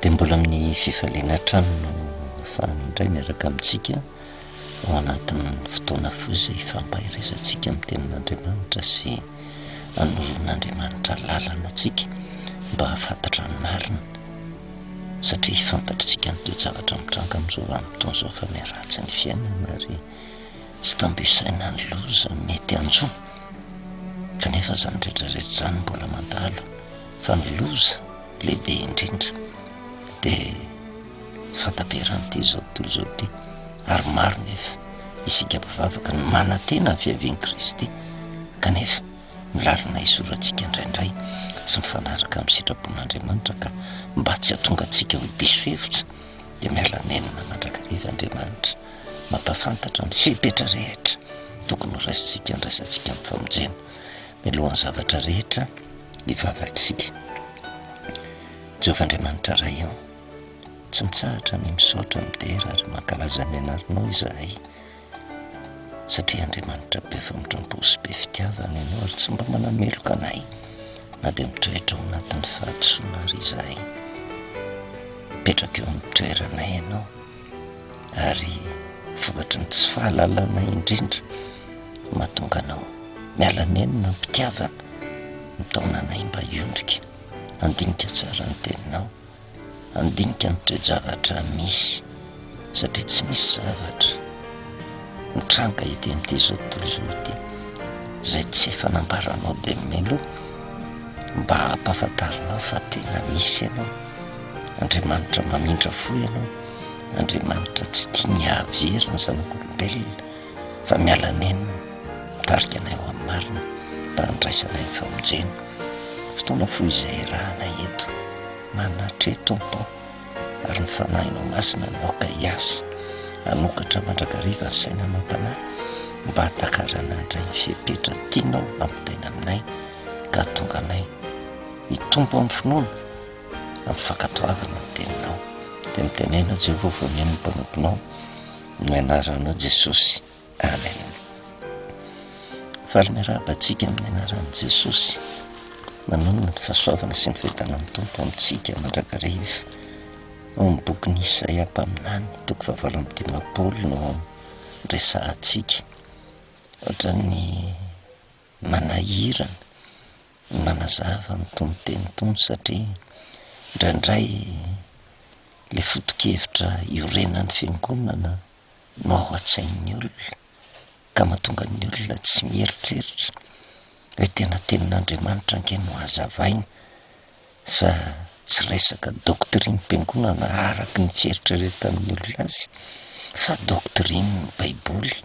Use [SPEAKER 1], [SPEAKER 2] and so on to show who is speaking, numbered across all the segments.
[SPEAKER 1] dia mbola amin'ny fifaliana trano no fahandray miaraka amintsika ao anatin'ny fotoana foy izay fampahiresantsika amin'ny tenin'Andriamanitra sy anoron'Andriamanitra lalana antsika mba hafantatra ny marina, satria fantatritsika nytoe zavatra mitranga amin'izao amin'itony izao fa miaratsy ny fiainana ary tsy tambisaina ny loza mety anjo, kanefa izany rehetrarehetra izany mbola mandalo fa ny loza lehibe indrindra dia fataberan'ity zao tontolo izao ty ary maro nefa isika mpivavaka ny manantena ny fiavian'i Kristy kanefa milalina isorantsika indraindray tsy mifanaraka amin'ny sitrapon'Andriamanitra ka mba tsy hahatonga antsika ho diso hevitra dia miala nenina mandrakariva Andriamanitra mampafantatra ny fepetra rehetra tokony ho raisintsika ndraisantsika amin'ny famonjena mialohan'ny zavatra rehetra hivavatritsika. Jehovah Andriamanitra ray io, tsy mitsahatra ny misaotra midera ary mankalaza ny anarinao izahay, satria Andriamanitra be famotram-po sy be fitiavana ianao ary tsy mba manameloka anay na dia mitoetra ao anatin'ny fahadisoana ary izahay. Mipetraka eo amin'ny toeranay ianao ary vokatry ny tsy fahalalana indrindra mahatonga anao miala nenina ny mpitiavana mitaona anay mba hiondrika andinika tsara ny teninao, andinika ny toe-javatra misy, satria tsy misy zavatra mitranga ety amin'ity zao tontolo izao ity zay tsy efa nambaranao dia melo mba hampafantarinao fa tena misy ianao. Andriamanitra mamindra fo ianao, Andriamanitra tsy tia ny hahavery ny zanak'olombelona fa miala nenina mitarika anay ho amin'ny marina mba handraisanay ny famonjena. Fotoana foy izay rahanay eto manatreto Tompo ary ny fanahinao masina naoka hiasa hanokatra mandrakariva ny saina amam-panahy mba hatakarana indray ny fepetra tianao ampitaina aminay ka tonga anay hitombo amin'ny finoana amin'ny fankatoavana ny teninao dia mitenena Jehovah voanian'ny mpanomponao no anaranao Jesosy, amen. Faly miarabantsika amin'ny anaran'i Jesosy, manonona ny fahasoavana sy ny fiadanan'ny Tompo amintsika mandrakariva ao amin'ny bokin'ny Isaia mpaminany toko 7:10 no resahantsika ohatra ny manahirana manazava ny tononteny tony, satria indraindray le foto-kevitra iorenan'ny fiangonana no ao an-tsain'ny olona ka mahatonga ny olona tsy mieritreritra hoe tena tenin'Andriamanitra ange no hazavaina fa tsy resaka doktrine-mpiangonana araky ny fieritreretan'ny olona azy fa doktrine ny baiboly.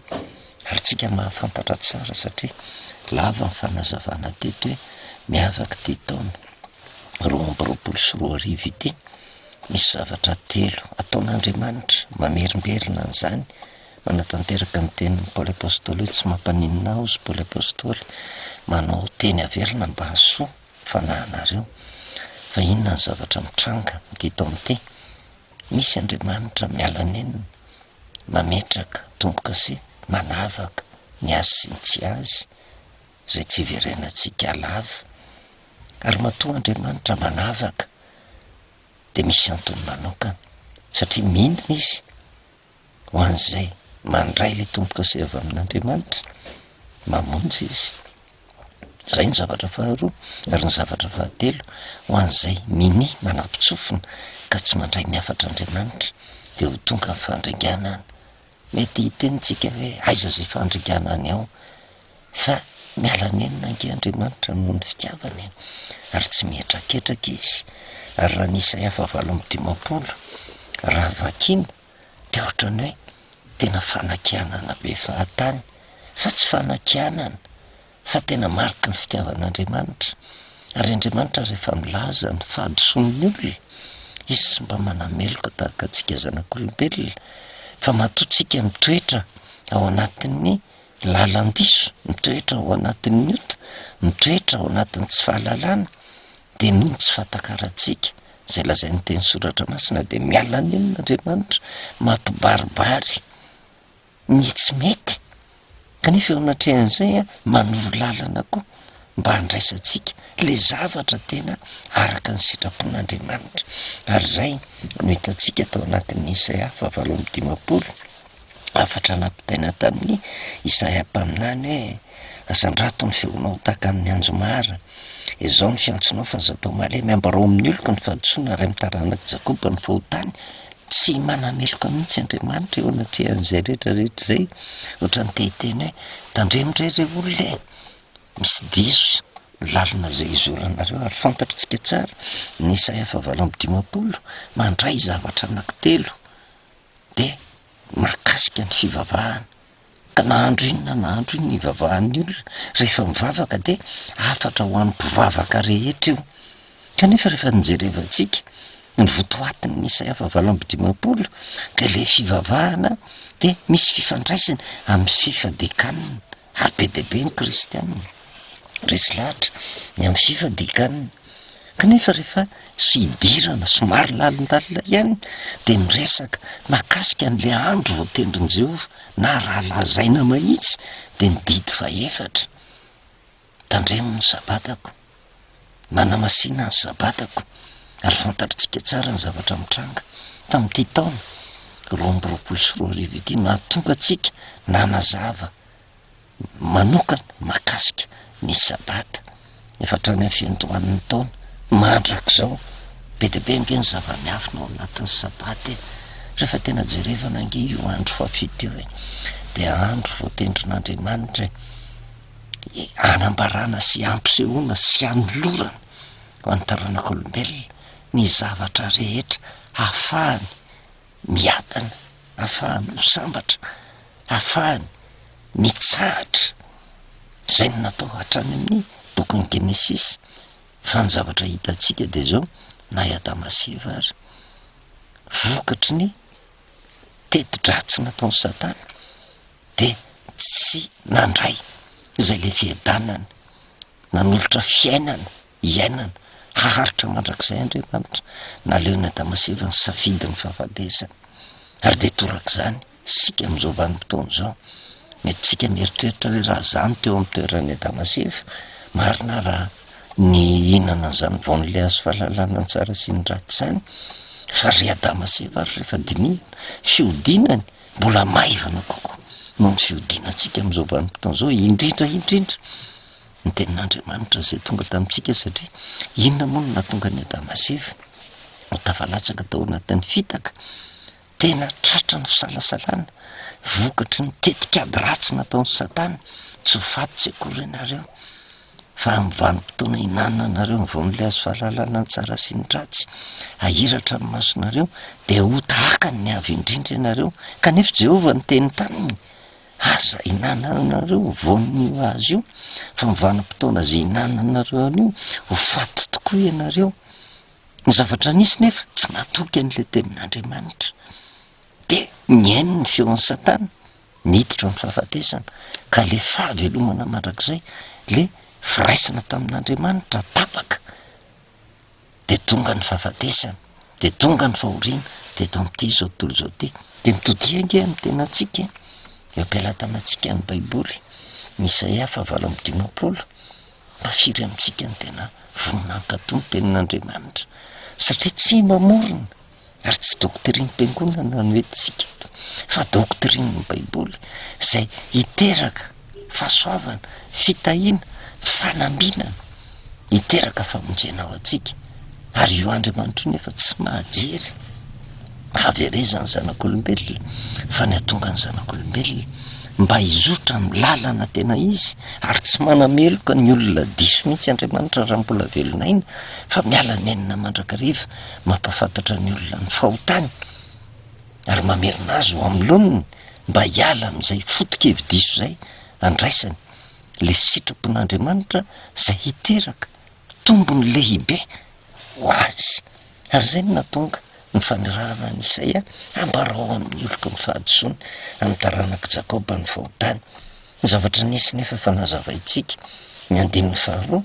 [SPEAKER 1] Ary tsika mahafantatra tsara satria lava ny fanazavana teto hoe miavaka ty taona 2024 ity misy zavatra telo ataon'Andriamanitra mamerimberina an'izany manatanteraka ny tenin'ny Paoly Apôstôly hoe tsy mampaninona aho sy Paoly Apôstôly manao teny averina mba hasoa fanahinareo. Fa inona ny zavatra mitranga miketo amin'ity? Misy Andriamanitra miala nenina mametraka tombo-kase manavaka ny azy sy ny tsy azy zay tsy iverenantsika lava ary matoa Andriamanitra manavaka dia misy antony manokana satria mindina izy ho an'izay mandray le tombo-kase avy amin'Andriamanitra mamonjy izy. Zay ny zavatra faharoa. Ary ny zavatra fahatelo, ho an'izay mini manam-pitsofina ka tsy mandray ny afatr'Andriamanitra dia ho tonga ny fandringanana. Mety hitenitsika hoe aiza zay fandringanany ao fa miala nenina ange Andriamanitra noho ny fitiavany ary tsy mihetraketraka izy. Ary raha ny Isaia 7:10 raha vakiana dia ohatrany hoe tena fanakianana be fahatany fa tsy fanakianana fa tena mariky ny fitiavan'Andriamanitra. Ary Andriamanitra rehefa milaza ny fahadisoan'ny olona izy sy mba manameloka tahaka antsika zanak'olombelona fa matoatsika mitoetra ao anatin'ny lalan-diso, mitoetra ao anatin'ny ota, mitoetra ao anatin'ny tsy fahalalana dia noho ny tsy fahatakarantsika zay lazay ny teny soratra masina dia miala nen'Andriamanitra mampibaribary ny tsy mety kanefa eo anatrehan'izay manoro lalana koa mba handraisantsika le zavatra tena araka ny sitrapon'Andriamanitra. Ary zay no hitantsika tao anatin'ny Isaia 7:dimapolo, afatra nampitaina tamin'ny Isaia mpaminany hoe: azandrato ny feonao tahaka amin'ny anjomara, izao ny fiantsonao fa aza tao malemy, miambarao amin'ny oloko ny fahadisoana ary am'taranaky Jakoba ny fahotany. Tsy manameloka mihitsy Andriamanitra eo anatrehan'izay rehetrarehetra zay, ohatran'ny tehiteny hoe: tandremindray re olona misy diso lalina zay izoranareo. Ary fantatritsika tsara ny Isaia 7:dimapolo mandray zavatra anankitelo de mahakasika ny fivavahana. Ka nahandro inona nahandro iny ivavahan'ny olona, rehefa mivavaka de afatra ho an'ny mpivavaka rehetra io. Kanefa rehefa nijerevantsika ny votoatin'ny Isaia 7:dimapolo ka le fivavahana de misy fifandraisany amin'ny fifadikanina, ary be deabe ny kristianina resy lahatra ny amin'ny fifadikanina. Kanefa rehefa idirana somary lalindalina ihany de miresaka mahakasika an'le andro voatendrin Jehova na raha lazaina mahitsy de ny didy faefatra: tandremo ny sabatako, manamasina ny sabatako. Ary fantatritsika tsara ny zavatra mitranga tamin'ity taona 2024 ity, nahatonga atsika nanazava manokana mahakasika ny sabata efatra ny fiandohan'ny taona mandrak'izao. Be deabe nge ny zava-miafina ao anatin'ny sabaty. Rehefa tena jerevana nge io andro fafito io de andro voatendrin'Andriamanitra anambarana sy ampisehoana sy anolorana ho an'ny taranak'olombelona ny zavatra rehetra, ahafahany miadana, ahafahany misambatra, ahafahany mitsahatra. Zay no natao hatrany amin'ny bokin'ny Genesis. Fa ny zavatra hitantsika de zao: na Adama sy Eva ary vokatry ny teti-dratsy nataon'ny Satana de tsy nandray zay le fiadanana nanolotra fiainana iainana haharitra mandrak'izay Andriamanitra. Naleo ny Adama sy Eva ny safidy ny fahafatesana, ary de torak'izany sika am'izao vanim-potoana zao. Mety tsika mieritreritra hoe raha zany teo amin'ny toeran'ny Adama sy Eva, marina raha ny inana an'izany voan'le hazo fahalalana ny tsara sy ny ratsy zany. Fa ry Adama sy Eva rehefa dinihana, fiodinany mbola maivana kokoa noho ny fiodinantsika am'izao vanim-potoana zao, indrindra ny tenin'Andriamanitra zay tonga tamitsika. Satria inona moa no nahatonga ny Adama sy Eva ho tafalatsaka tao anatin'ny fitaka? Tena tratra ny fisalasalana, vokatry ny tetikady ratsy nataon'ny Satana. Tsy ho faty tsy akory ianareo fa amin'ny vanim-potoana hinanana anareo ny voan'le hazo fahalalana ny tsara sy ny ratsy, ahiratra ny masonareo de ho tahaka ny avy indrindra ianareo. Kanefa Jehova ny teny taminy: aza hinanana anareo voan'io azy io, fa ny vanim-potoana zay hinanana anareo an'io ho faty tokoa ianareo. Ny zavatra nisy nefa tsy natoky an'le tenin'Andriamanitra de miaino ny feon'ny Satana, niditra ny fahafatesana. Ka le fahavelomana mandrak'izay, le firaisana tamin'Andriamanitra tapaka, de tonga ny fahafatesana, de tonga ny fahoriana. De eto am'ty zao tontolo zao ty de mitodia nge amin'ny tenatsika eo am-pialatanantsika ny baiboly, ny Isaia 7:dimapolo, mba firy amintsika ny tena voninahitra ny tenin'Andriamanitra. Satria tsy mamorona ary tsy doktrine-mpiangonana no entintsika eto, fa doktrine-ny baiboly zay hiteraka fahasoavana, fitahiana, fanambinana, hiteraka famonjena ao antsika. Ary io Andriamanitra io nefa tsy mahajery haverezany zanak'olombelona, fa ny atonga ny zanak'olombelona mba hizotra amin'ny lalana tena izy. Ary tsy manameloka ny olona diso mihitsy Andriamanitra raha mbola velonaina, fa miala nenina mandrakariva mampafantatra ny olona ny fahotany, ary mamerina azy ho amin'ny loniny mba hiala amin'izay fotoka-hevi-diso zay, andraisany le sitrapon'Andriamanitra zay hiteraka tombony lehibe ho azy. Ary zay no natonga ny fanirahana ny Isaia ambarao amin'ny oloko ny fahadisoana, amin'ny taranaky Jakoba ny fahotany. Ny zavatra nisy nefa fanazavaitsika ny 2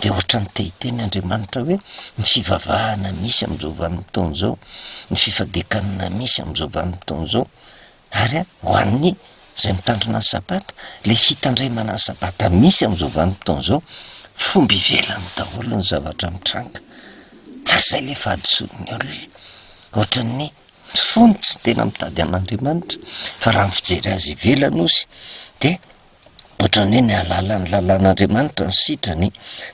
[SPEAKER 1] de ohatra ny tehiteny Andriamanitra hoe: ny fivavahana misy am'izao vanim-potoana zao, ny fifadikanana misy am'izao vanim-potoana zao, ary ho an'ny zay mitandrina ny sabata, le fitandremana ny sabata misy am'izao vanim-potoana zao, fomba ivelany daholo ny zavatra mitranga ary zay le fahadisoan'ny olona ohatran'ny fony tsy tena mitady an'Andriamanitra fa raha mifijery azy ivelany ozy de ohatran'ny hoe ny alalany lalàn'Andriamanitra ny sitrany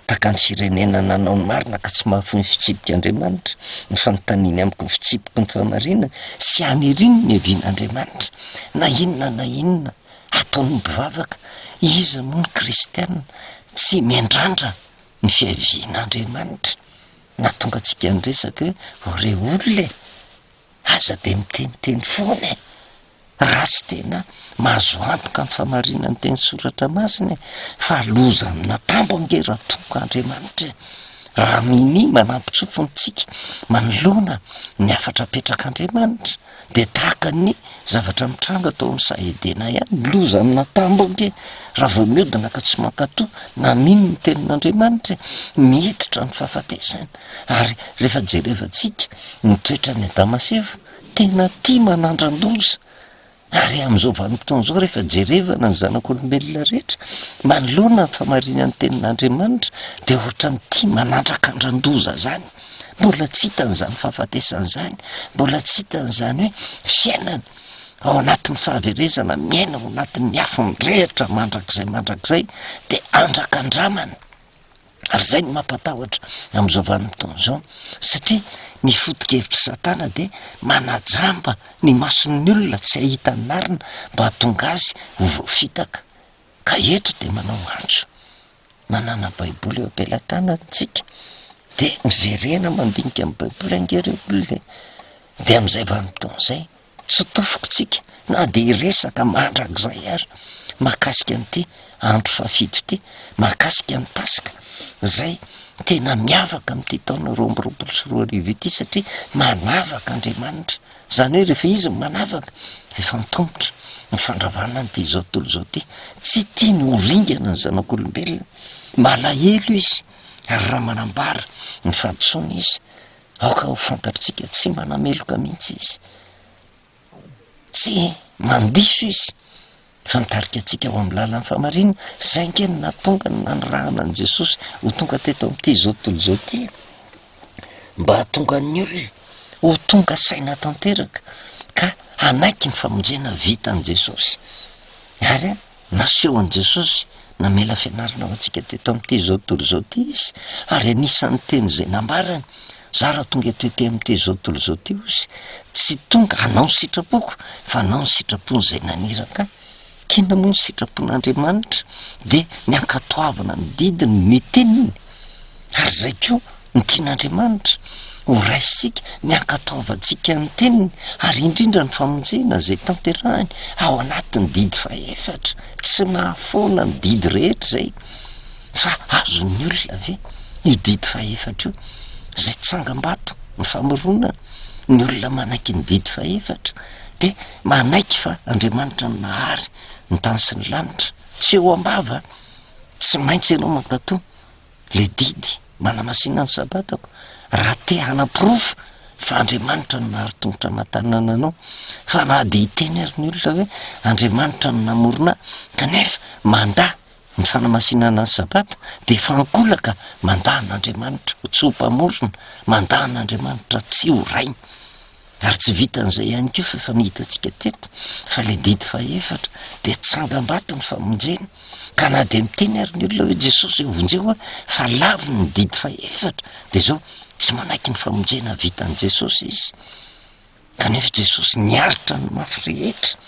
[SPEAKER 1] taka ny firenena nanao ny marina ka tsy mahafoy ny fitsipik'Andriamanitra ny fanontaniany amiko ny fitsipiky ny fahamarinana sy aniriny ny evian'Andriamanitra na inona ataon'ny mpivavaka izy moa ny kristianina tsy miandrandra ny fiavian'Andriamanitra na tonga antsika nyresaka hoe re olona aza de miteniteny foana raha sy tena mahazo antoka amin'ny fahamarinany teny soratra masina fa loza amina tambo ange raha tonga Andriamanitra raha mini manampitsofontsika manoloana ny afatra apetrak'Andriamanitra de tahaka ny zavatra mitranga atao amin'ny Saedena ihany loza amina tambo ange raha vao miodina ka tsy mankatoa na mino ny tenin'Andriamanitra miditra ny fahafatesana ary rehefa jerevantsika ny toetra ny Adama sy Eva tena tia manandran-doza ary am'izao vanim-potoana zao rehefa jerevana ny zanak'olombelona rehetra manoloana ny fahamarinan'ny tenin'Andriamanitra de ohatrany tia manandrak'andran-doza zany mbola tsy hitan'izany fahafatesan'izany mbola tsy hitan'izany hoe fiainana ao anatin'ny fahaverezana miaina ao anatin'ny afo mirehatra mandrakizay de andrakandramana ary zay ny mampatahotra am'izao vanim-potoana zao satria ny foto-kevitra Satana de manajamba ny mason'ny olona tsy ahitany marina mba hatonga azy ho voafitaka ka eto de manao antso manana baiboly eo am-pelatanantsika de miverena mandinika amin'ny baiboly angereo olona de am'izay vanim-potoana zay tsy tofokotsika na de iresaka mandrakizay ary mahakasika an'ity andro fafito ity mahakasika ny Pasika zay tena miavaka amin'ity taona 2024 ity satria manavaka Andriamanitra zany hoe rehefa izy manavaka efa mitombotra ny fandravana n'ity zao tontolo zao ty tsy tia ny horingana ny zanak'olombelona malahelo izy ary raha manambara ny fahadisoana izy aoka ho fantatritsika tsy manameloka mihitsy izy tsy mandiso izy fa mitarika atsika ao amin'ny lalan'ny fahamarinana zay nge ny natonga ny nanorahana an' Jesosy ho tonga teto amin'ity zao tontolo zao ty mba hatonga ny olona ho tonga saina tanteraka ka anaiky ny famonjena vita an' Jesosy ary naseho an' Jesosy namela fianarana ho antsika teto amin'ity zao tontolo zao ty izy ary anisan'ny teny zay nambarany za raha tonga etoety amin'ity zao tontolo zao ty ozy tsy tonga anao ny sitrapoko fa anao ny sitrapony zay naniraka kina moa ny sitrapon'Andriamanitra de ny ankatoavana ny didiny ny teniny ary zay koa ny tian'Andriamanitra ho raisitsika ny ankatoavantsika ny teniny ary indrindra ny famonjena zay tanterahany ao anatin'ny didy faefatra tsy mahafoana ny didy rehetra zay fa azon'ny olona ave ny didy faefatra io zay tsangam-bato ny famoronana ny olona manaiky ny didy faefatra de manaiky fa Andriamanitra ny nahary ny tany sy ny lanitra tsy eo ambava tsy maintsy ianao mankatoa le didy manamasina ny sabatako raha te hanapirofo fa Andriamanitra ny nahary tongotra matanana anao fa na de hiteny ary ny olona hoe Andriamanitra ny namorona kanefa manda ny fanamasinana ny sabata de fankolaka mandahan'Andriamanitra ho tsy ho mpamorona mandahan'Andriamanitra tsy ho rainy ary tsy vitan'izay ihany koa fa efa mihitatsika teto fa le didy faefatra de tsangam-bato ny famonjena ka na de miteny ary ny olona hoe Jesosy vonjeo a fa lavo ny didy faefatra de zao tsy manaiky ny famonjena vitan' Jesosy izy kanefa Jesosy niaritra ny mafy rehetra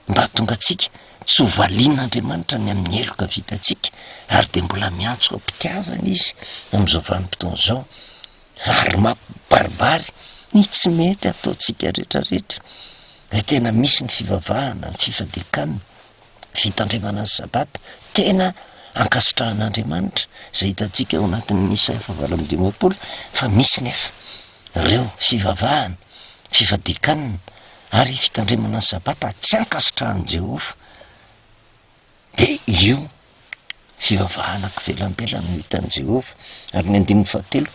[SPEAKER 1] mba tonga atsika tsy ho valian'Andriamanitra ny amin'ny heloka vitatsika ary de mbola miantso ampitiavana izy am'izao vanim-potoana zao ary mampibaribary ny tsy mety ataotsika rehetrarehetra hoe tena misy ny fivavahana ny fifadekana fitandremana ny sabata tena ankasitrahan'Andriamanitra zay hitatsika ao anatin'ny Isaia 7:20 fa misy nefa reo fivavahana fifadekana ary fitandremana ny sabata tsy ankasitrahan' Jehova de io fivavahana kivelambelana no hitan'i Jehova ary ny 17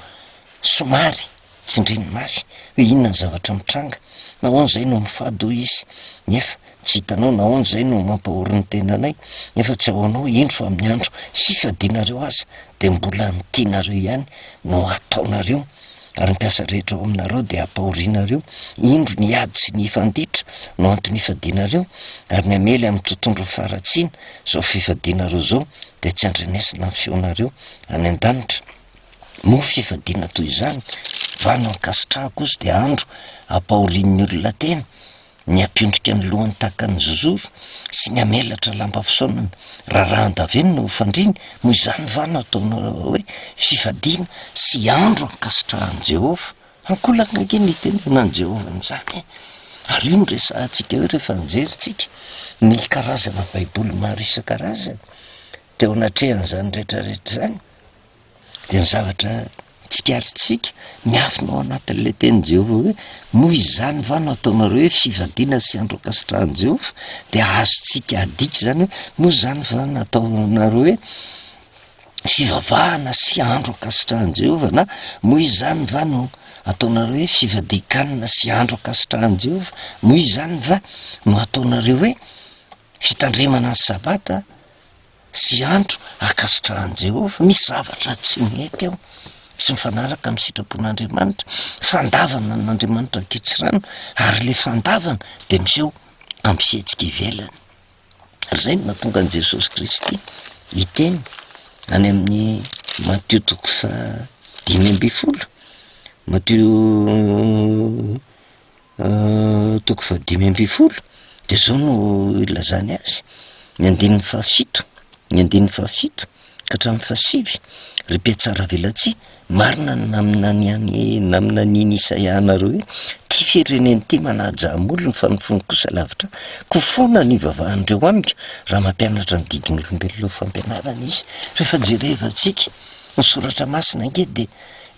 [SPEAKER 1] somary tsindriny mafy hoe inona ny zavatra mitranga, nahoan'izay no mifady izy, nefa tsy hitanao nahoan'izay no mampahory ny tenanay, nefa tsy ahoanao indro fa amin'ny andro fifadianareo aza de mbola mitianareo ihany no ataonareo, ary mpiasa rehetra ao aminareo de ampahorianareo, indro ny ady sy ny fanditra no antony ifadianareo, ary ny amely amin'ny tontondro faratsiana zao fifadianareo zao de tsy andrenesina ny feonareo any an-danitra. Mo fifadiana toy izany vano ankasitrahako izy de andro ampahorian'ny olona tena, ny ampindrika ny lohany tahaka ny zozoro sy ny amelatra lamba fisaonana rahan-davenina ho fandriny, moa izany vano ataona hoe fifadiana sy andro ankasitrahan'i Jehova. Ankolaka ake ny tenenan'i Jehova n'izany, ary io no resahantsika hoe rehefa nijeritsika ny karazana baiboly maro isan-karazany teo anatrehan'izany rehetrarehetra zany, de ny zavatra tsikarintsika miafina ao anatin'le tenin'i Jehova hoe moa izany vano ataonareo hoe fivadiana sy andro ankasitrahan'i Jehova, de azotsika adika zany hoe moa izany vano ataonareo hoe fivavahana sy andro ankasitrahan'i Jehova, na moa izany vano ataonareo hoe fivadikanina sy andro ankasitrahan'i Jehova, moa izany va no ataonareo hoe fitandremana ny sabata sy andro ankasitrahan'i Jehova. Misy zavatra tsy mety ao, tsy mifanaraka amin'ny sitrapon'Andriamanitra, fandavana n'Andriamanitra kitsirano, ary le fandavana de miseho amin'ny fihetsika ivelany. Ary zay no mahatonga an' Jesosy Kristy hiteny any amin'ny Matteo toko fa 5:10, Matteo toko fa 5:10 de zao no ilazany azy, ny andininy fahafito ka hatramin'ny fahasivy, ripety tsara velatsia, marina namina niny Isaia anareo hoe ty fireneny ty manaja am'olony fa ny fony kosa lavitra, kofona ny ivavahandreo amiko raha mampianatra ny didin'olombelona ho fampianarana izy. Rehefa jerevantsika ny soratra masina nge de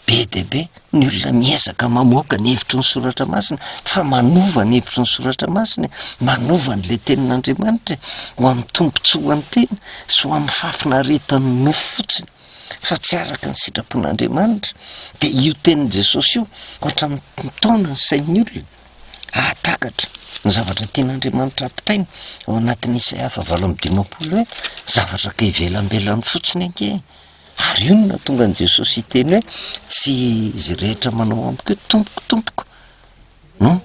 [SPEAKER 1] be de be ny olona miezaka mamoaka ny hevitry ny soratra masina, fa manova ny hevitry ny soratra masina, manova n'le tenin'Andriamanitra ho amin'ny tombontsoan'ny tena sy ho amin'ny fafinaretan'ny nofo fotsiny, fa tsy araka ny sitrapon'Andriamanitra. De io tenin'i Jesosy io ohatra mitona ny sain'ny olona ahatakatra ny zavatra tian'Andriamanitra ampitaina ao anatin'ny Isaia 7:20 hoe zavatra ka ivelambelany fotsiny ange. Ary io no tonga an' Jesosy hiteny hoe tsy izy rehetra manao amiko hoe tompoko no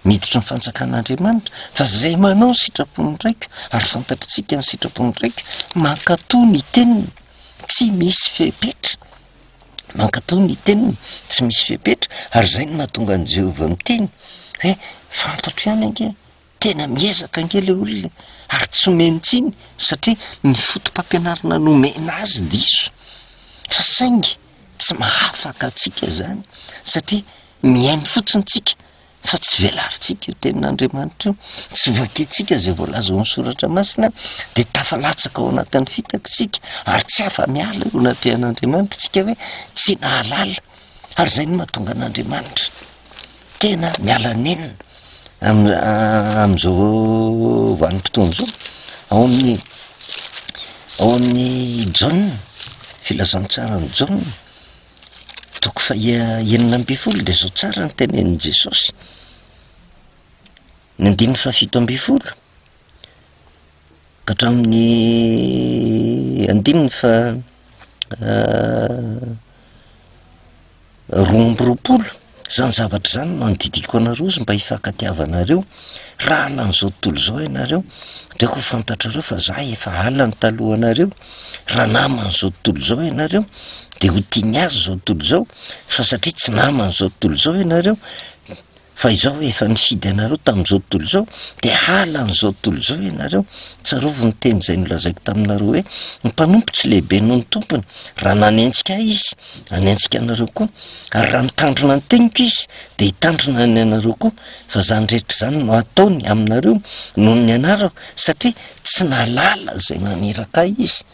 [SPEAKER 1] miditra ny fanjakan'Andriamanitra, fa zay manao ny sitrapony raiko, ary fantatritsika ny sitrapony raiko mankatoa ny teniny tsy misy fepetra, mankatoa ny teniny tsy misy fepetra. Ary zay no mahatonga an' Jehova miteny hoe fantatro ihany ange, tena miezaka ange le olona, ary tsy mentsiny satria ny fotom-pampianarana nomena azy diso, fa saingy tsy mahafaka atsika zany satria miainy fotsiny tsika fa tsy velarintsika io tenin'Andriamanitra io, tsy voakintsika zay voalaza ao amin'ny soratra masina, de tafalatsaka ao anatin'ny fitakitsika, ary tsy afa-miala eo anatrehan'Andriamanitra tsika hoe tsy nahalala. Ary zay no mahatonga an'Andriamanitra tena miala nenina am'izao vanim-potoana zao, ao amin'ny Jaune, filazantsara ny Jaune toko fa 9:20 de zao tsara ny tenenin'i Jesosy, ny 7:20 ka hatramin'ny 12:20, zany zavatra zany no andidiko anareo izy mba hifankatiavanareo. Raha alan'izao tontolo zao ianareo de ho fantatrareo fa za efa alany talohanareo. Raha naman'izao tontolo zao ianareo de ho tiany azy zao tontolo zao, fa satria tsy naman'izao tontolo zao ianareo fa izao efa nifidy anareo tamin'izao tontolo zao, de alan'izao tontolo zao ianareo. Tsarovy ny teny zay nolazaiko taminareo hoe ny mpanompo tsy lehibe noho ny tompony, raha nanentsika izy anentsika anareo koa, ary raha mitandrina ny teniko izy de hitandrina ny anareo koa, fa zany rehetra zany no ataony aminareo noho ny anarako, satria tsy nalala zay naniraka izy.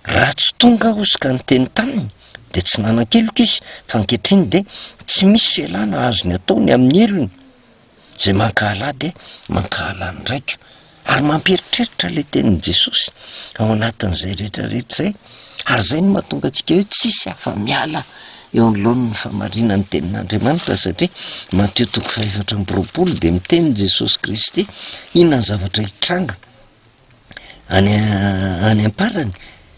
[SPEAKER 1] Raha tsy tonga ozy ka ny teny taminy de tsy nanan-keloka izy, fa ankehitriny de tsy misy fialana azony ataony amin'ny elony. Zay mankahala de mankahala ny raiko, ary mamperitreritra le tenin'i Jesosy ao anatin'izay rehetrarehetra zay. Ary zay no mahatonga antsika hoe tsisy afa-miala eo anolohan'ny famarinany tenin'Andriamanitra, satria Matteo 4:4 de miteny Jesosy Kristy inona ny zavatra hitranga any am-parany.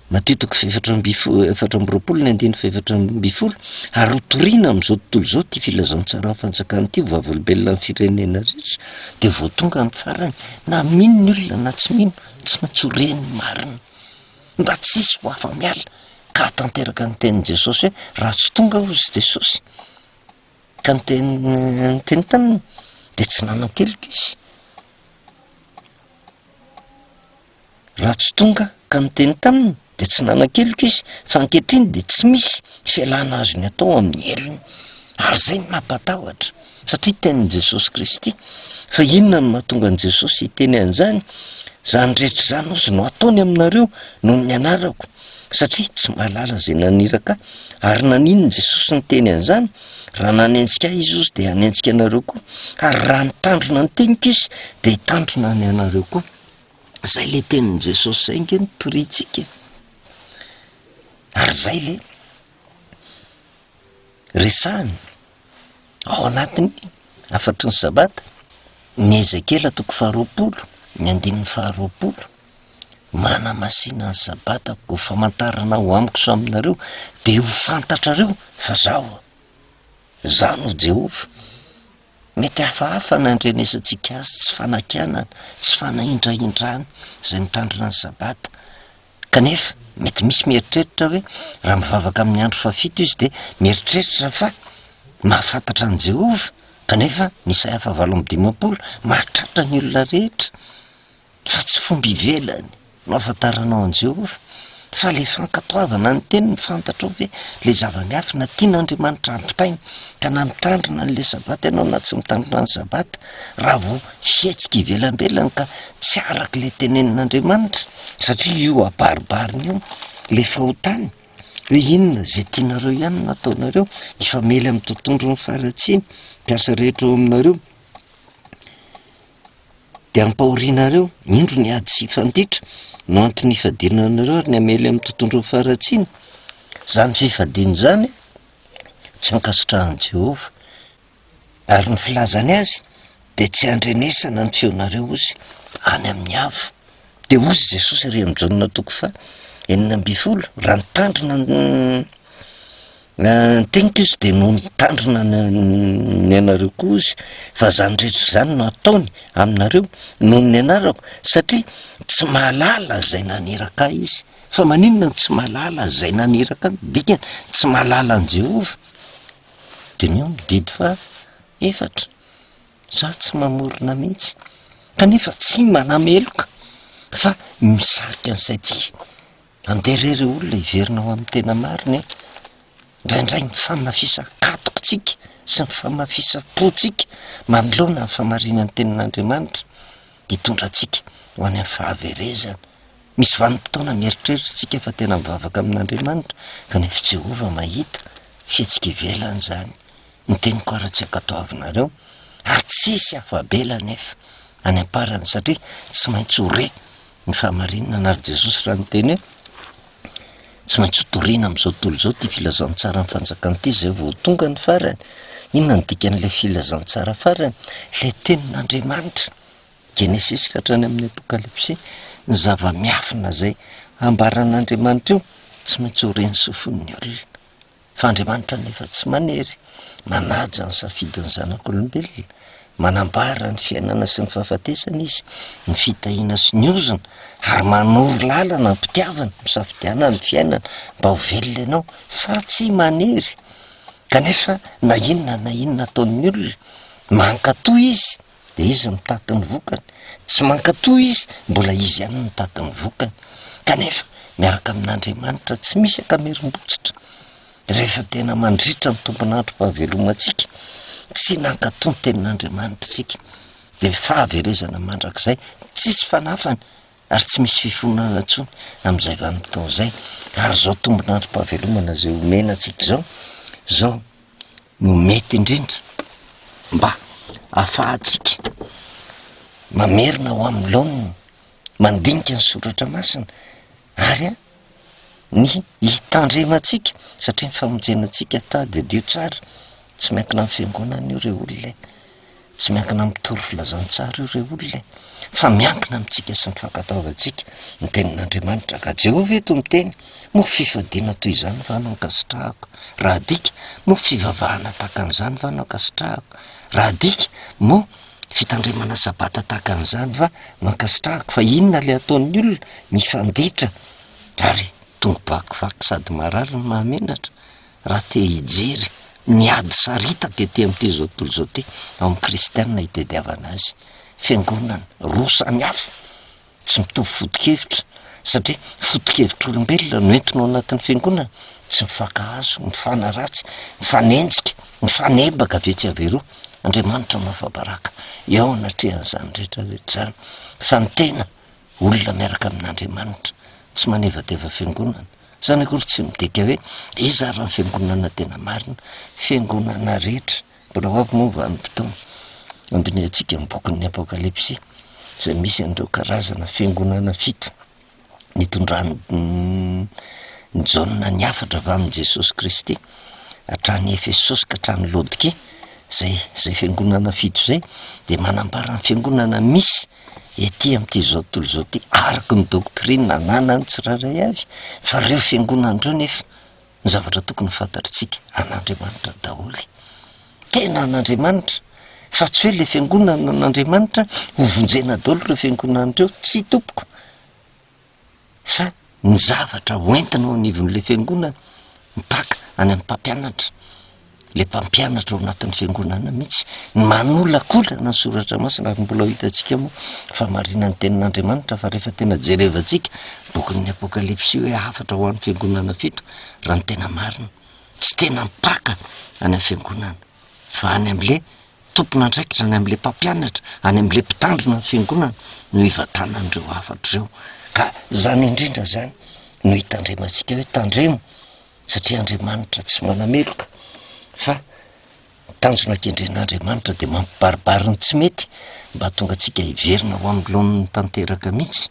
[SPEAKER 1] Matteo 4:4 ary hotoriana am'izao tontolo zao ty filazantsara ny fanjakana ty vavolombelona amin'ny firenena rehetra de vao tonga amin'ny farany, na mino ny olona na tsy mino, tsy maintsy horen'ny marina mba tsisy ho afa miala, ka tanteraka ny tenin'i Jesosy hoe raha tsy tonga ozy Jesosy ka ny teny taminy de tsy nanan-keloka izy. Raha tsy tonga ka miteny taminy de tsy nanan-keloka izy, fa ankehitriny de tsy misy fialana azony atao amin'ny elony, ary zay ny mampatahotra satria tenin'i Jesosy Kristy. Fa inona no mahatonga an' Jesosy hiteny an'izany? Zany rehetra zany ozy no ataony aminareo noho ny anarako, satria tsy mahalala zay naniraka, ary naninony Jesosy ny teny an'izany? Raha nanenjika izy ozy de hanenjika anareo koa, ary raha nitandrina ny teniko izy de hitandrina ny anareo koa. Zay le tenin'i Jesosy zay nge notoritsika, ary zay le resahany ao anatiny afatry ny sabata. Ny Ezekela 2:20, ny 2:20, mana-masina ny sabata ho famantarana ho amiko so aminareo, de ho fantatrareo fa zaho no Jehova. Mety hafahafa na andrenesantsika azy, tsy fanakianana, tsy fanaindraindrana zay mitandrina ny sabata, kanefa mety misy mieritreritra hoe raha mivavaka amin'ny andro fafito izy de mieritreritra fa mahafantatra an' Jehova, kanefa ny Isaia 7:20 mahatratra ny olona rehetra, fa tsy fomba ivelany no afantaranao an' Jehova, fa le fankatoavana ny teny ny fantatrao hoe le zava-miafina tian'Andriamanitra ampitainy, ka na mitandrina n'le sabata ianao na tsy mitandrina ny sabata, raha vao fietsika ivelambelany ka tsy araky le tenenin'Andriamanitra, satria io abaribariny io le fahotany hoe inona zay tianareo ihany no ataonareo, ifamely amin'ny tontondro ny faratsiny, mpiasa rehetra eo aminareo de ampahorianareo, indro ny ady sy fanditra no antony ifadina anareo ary ny amely amin'ny tontondro ny faratsiny. Zany fifadiny zany tsy ankasitrahan'i Jehova, ary ny filazany azy de tsy andrenesana ny feonareo ozy any amin'ny avo. De ozy Jesosy ary amin'ny Jaonina 4:20, raha nitandrina ny teniko izy de no nitandrina ny anareo koa izy, fa zany rehetra zany no ataony aminareo noho ny anarako, satria tsy mahalala zay naniraka izy. Fa maninona no tsy mahalala zay naniraka, dikany tsy mahalala an' Jehova. De nio mididy fa efatra, za tsy mamorona mihitsy, kanefa tsy manameloka fa misarika ny saitsika anderere olona iverina ao amin'ny tena mariny, indraindray ny famafisa-katokotsika sy ny famafisa-potsika manoloana ny famarinan'ny tenin'Andriamanitra hitondratsika ho any amin'ny fahaverezana. Misy vanim-potoana mieritreritsika fa tena mivavaka amin'Andriamanitra, kanefa Jehova mahita fietsika ivelany zany. Ny teniko ara tsy ankatoavinareo, ary tsisy afabela nefa any am-parany, satria tsy maintsy hore ny fahamarinana, ary Jesosy raha niteny hoe tsy maintsy hotoriana am'izao tontolo zao ty filazantsara ny fanjakana ty zay vao tonga ny farany. Inona ny dikan'le filazantsara farany? Le tenin'Andriamanitra, Genesis ka hatrany amin'ny Apokalypsy, ny zava-miafina zay ambaran'Andriamanitra io tsy maintsy horeny sofon'ny olona. Fa Andriamanitra nefa tsy manery, manaja ny safidin'ny zanak'olombelona, manambara ny fiainana sy ny fahafatesana izy, ny fitahiana sy ny ozona, ary manoro lalana ny mpitiavana, misafidiana ny fiainana mba ho velona ianao, fa tsy manery. Kanefa na inona ataon'ny olona, mankatoa izy de izy mitaky ny vokany, tsy mankatoa izy mbola izy ihany mitaky ny vokany. Kanefa miaraka amin'Andriamanitra tsy misy akamerim-botsitra. Rehefa tena mandritra ny tompon'andro fahavelomantsika, tsy nankatoa ny tenin'Andriamanitra tsika, de fahaverezana mandrakizay tsisy fanafany, ary tsy misy fifonana intsony amin'izay vanim-potoana zay. Ary zao tombon'andro fahavelomana zay omena antsika zao no mety indrindra mba ahafahantsika mamerina ho amin'ny laoniny, mandinika ny soratra masina, ary ny hitandremantsika satria ny famonjenantsika ta de dio tsara tsy miankina amin'ny fiangonana io reo olona tsy miankina amin'ny toro filazantsara io reo olona fa miankina amintsika sy ny fankataovantsika ny tenin'Andriamanitra ka Jehovah eto miteny mo fifadiana toy izany va anao ankasitrahako raha dika mo fivavahana tahaka an'izany va anao ankasitrahako raha dika mo fitandremana sabata tahaka an'izany va mankasitrahako fa inona le ataon'ny olona ny fanditra ary tonga bakivaky sady marary ny mahamenatra raha te hijery miady saritaka ety amin'ity zao tontolo zao ty ao amin'ny kristianina hitediavana azy fiangonana roa samy hafa tsy mitovy foto-kevitra satria foto-kevitr'olombelona no entinao anatin'ny fiangonana tsy mifankahazo mifanaratsy mifanenjika mifanebaka avetsy averoa Andriamanitra mahafabaraka eo anatrehan'izany rehetrarehetra zany fa ny tena olona miaraka amin'Andriamanitra tsy manevadeva fiangonana zany akory tsy midika hoe iza raha ny fiangonana tena marina fiangonana rehetra mbola hoavy moa vanim-potoana andiniantsika ny bokin'ny apokalipsy izay misy an'ireo karazana fiangonana fito nitondrany ny jaona ny afatra avy amin'i Jesosy Kristy hatrany Efesosy ka hatrany Laodikia zay fiangonana fito zay de manambara ny fiangonana misy ety amin'ity zao tontolo zao ty araky ny doktrina nanany tsiraray avy fa reo fiangonan'ireo nefa ny zavatra tokony fantatritsika an'Andriamanitra daholy tena an'Andriamanitra fa tsy hoe le fiangonana an'Andriamanitra hovonjena daholo reo fiangonan'ireo tsy tompoko fa ny zavatra hoentina ao anivon'le fiangonana mipaka any amin'ny mpampianatra le mpampianatra ao anatin'ny fiangonana mihitsy manolakolana ny soratra masina ary mbola hitantsika moa fa marina ny tenin'Andriamanitra fa rehefa tena jerevantsika bokin'ny apokalipsy hoe afatra ho an'ny fiangonana fito raha ny tena marina tsy tena mipaka any amin'ny fiangonana fa any amin'le tompona andraikitra any amin'le mpampianatra any amin'le mpitandrina ny fiangonana no hivatanan'ireo afatra ireo ka zany indrindra zany no hitandremantsika hoe tandremo satria Andriamanitra tsy manameloka fa tanjona kendren'Andriamanitra de mampibaribariny tsy mety mba tonga atsika hiverina ho amin'ny lohan'ny tanteraka mihitsy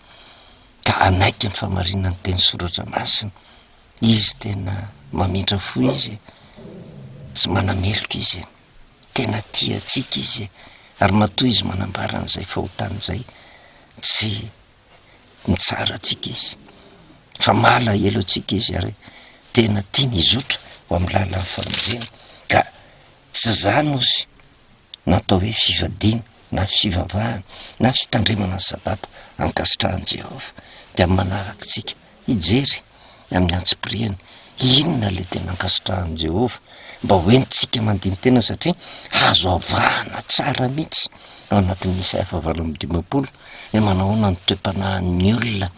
[SPEAKER 1] ka anaiky ny famarinany teny soratra masina izy tena mamindra fo izy tsy manameloka izy tena tia atsika izy ary matoa izy manambara an'izay fahotan'izay tsy mitsara atsika izy fa malahelo atsika izy ary tena tia mizotra ho amin'ny lalan'ny famonjena ka tsy zany ozy natao hoe fivadiana na fivavahana na fitandremana ny sabata ankasitrahan'i Jehovah de amin'ny manarakitsika hijery amin'ny antsim-piriany inona le tena ankasitrahan'i Jehovah mba hoentintsika mandiny tena satria azo avahana tsara mihitsy ao anatin'ny Isaia 7:20 hoe manahoana ny toe-panahin'ny olona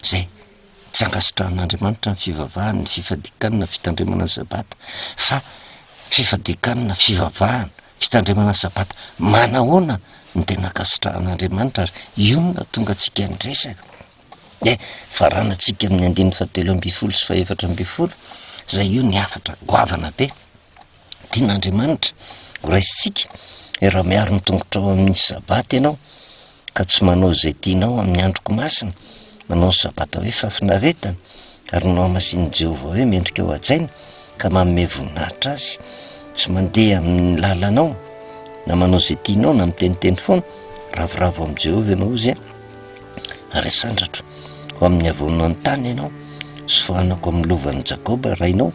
[SPEAKER 1] zay tsy ankasitrahan'Andriamanitra ny fivavahana ny fifadikanana fitandremana ny sabata fa fifadikanana fivavahana fitandremana ny sabata manahoana ny tena ankasitrahan'Andriamanitra ary iona tonga atsika nydresaka faranatsika amin'ny 7:20 sy 4:20 zay io ny afatra goavana be tian'Andriamanitra ho raisitsika raha miaro ny tongotra ao amin'ny sabata ianao ka tsy manao zay tianao amin'ny androko masina manao ny sabata hoe fafinaretana ary nao amasin'i Jehovah hoe mendrika ho ajaina ka manome voninahitra azy tsy mandeha amin'ny lalanao na manao zay tianao na miteniteny foana ravoravo amin'i Jehovah ianao izy ary asandratro ho amin'ny avonan'ny tany ianao sy fohanako amin'ny lovan'i Jakoba rainao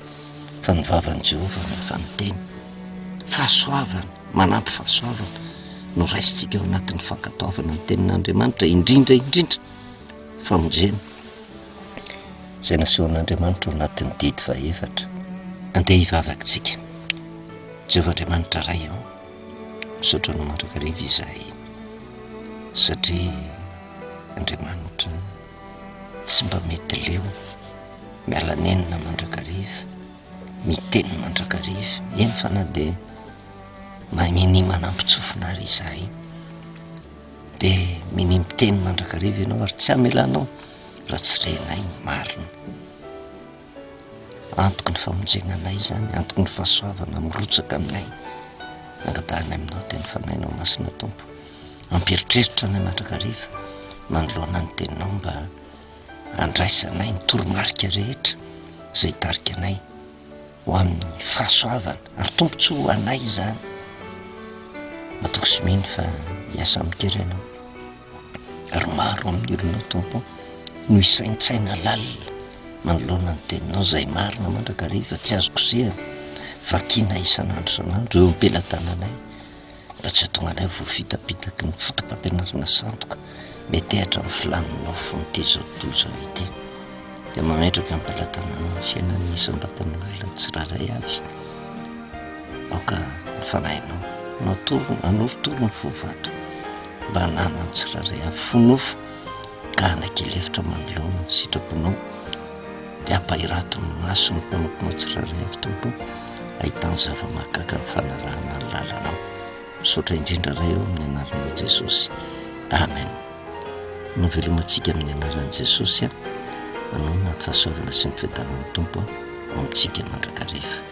[SPEAKER 1] fa ny vavan'i Jehovah no fanonteny fahasoavana manampy fahasoavana no raisitsika ao anatin'ny fankataovana ny tenin'Andriamanitra indrindra famonjena zay nasehon'Andriamanitra ao anatin'ny didy 14 andeha hivavakitsika Jehovah Andriamanitra ray ao misaotra no mandrakariva izahay satria Andriamanitra tsy mba mety leo mialanenina mandrakariva miteny mandrakariva eny fa na de mini manampitsofina ry izahay de mini miteny mandrakariva ianao ary tsy amelanao raha tsy renay marina antoko ny famonjena anay zany antoko ny fahasoavana mirotsaka aminay nangatahana aminao teny fanainao masina tompo amperitreritra anay mandrakariva manoloana ny teninao mba andraisanay ny toromarika rehetra zay tarika anay ho amin'ny fahasoavana ary tompontso ho anay zany. Ataoko sy mino fa hiasa mikery ianao ary maro amin'ny olona tompo no isaintsaina lalina manoloana ny teninao zay marina mandrakariva tsy azo kosehana vakina isan'andro san'andro eo am-pelantananay mba tsy hatonga anay voafitapitaky ny fotom-pampianarana sandoka mety ahatra ny filaninao fon'ity zao tontolo zao ity dia mametraka amin'ny pelantanana ny fiainan'ny isam-batan'olona tsiraray avy aoka mifanahinao anorotorony fovato mba hanana ny tsiraray avy fonofo ka hanakilefitra manoloana ny sitraponao dia ampahirato ny maso ny mpanomponao tsiraray avy tompo ahitany zava-mahagaga ny fanarahana ny lalanao. Misaotra indrindra ray eo amin'ny anaran'i Jesosy. Amen. Novelomantsika amin'ny anaran'i Jesosy manona ny fahasoavana sy ny fiadanan'ny tompo ao amintsika mandrakariva.